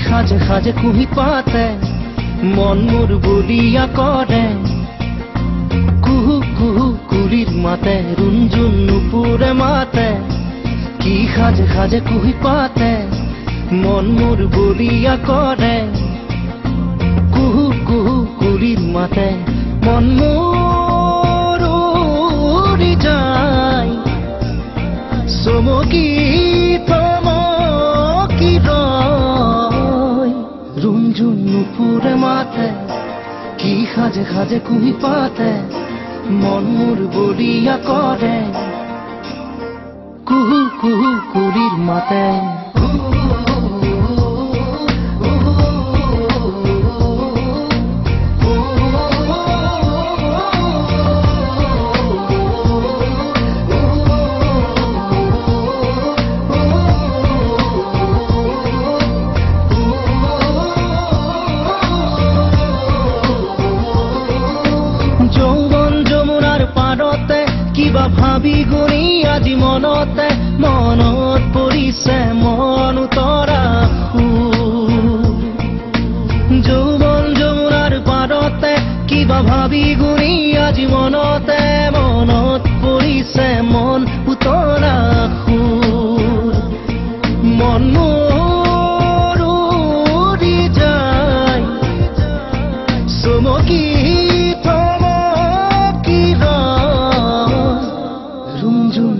সাজে সাজে কুহি পাতে মন মোর বলিয়া করে কুহু কুহু কুলির মাতে রুঞ্জুন নুপুরে মাতে কি সাজে সাজে কুহি পাতে মন মোর বলিয়া করে কুহু কুহু কুলির মাতে মন মোর উড়ি যায় চমকি নুপুরে মাতে কি সাজে সাজে কুহি পাতে মন মোর বলিয়া করে কুহু কুহু কুলির মাতে কিবা ভাবি গুণি আজি মনতে মনত পৰিছে মন উতৰা যৌৱন যমুনাৰ পাৰতে কিবা ভাবি গুণি আজি মনতে মনত পৰিছে মন উতৰা মন মোৰ উৰি যায় চমকি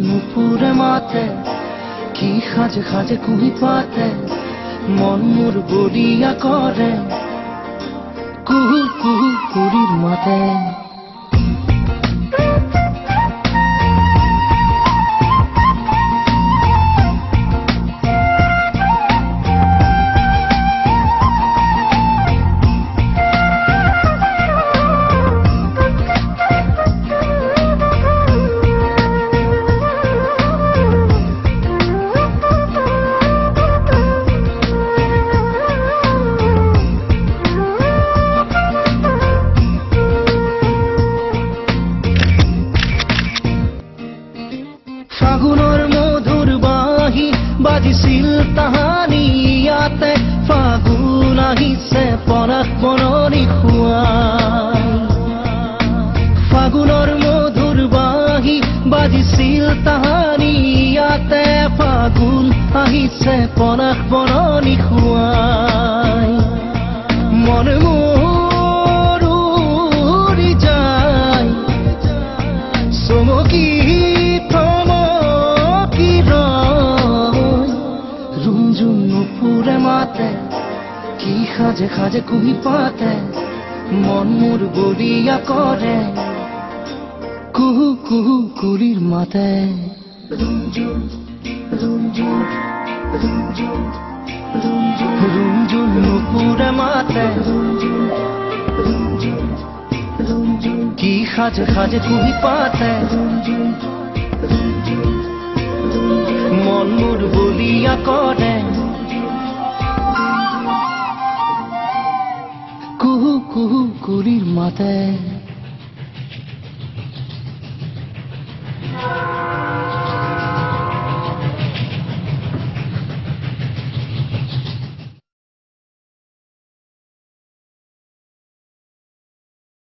নুপুরে মাতে কি সাজে সাজে কুহি পাতে মন মোর বলিয়া করে কুহু কুহু কুলির মাতে ফাগুনৰ মধুৰ বাঁহী বাজিছিল তাহানি ইয়াতে ফাগুন আহিছে পৰাগ বননি খুৱাই ফাগুনৰ মধুৰ বাঁহী বাজিছিল তাহানি ইয়াতে ফাগুন আহিছে পৰাগ বননি খুৱাই মন মোৰ উৰি যায় চমকি নুপুরে মাতে কি সাজে সাজে কুহি পাতে মন মোর বলিয়া করে কুহু কুহু কুলির মাতে রুঞ্জুন নুপুরে মাতে কি সাজে সাজে কুহি পাতে মন মোর বলিয়া করে কুহু কুহু কুলির মাতে।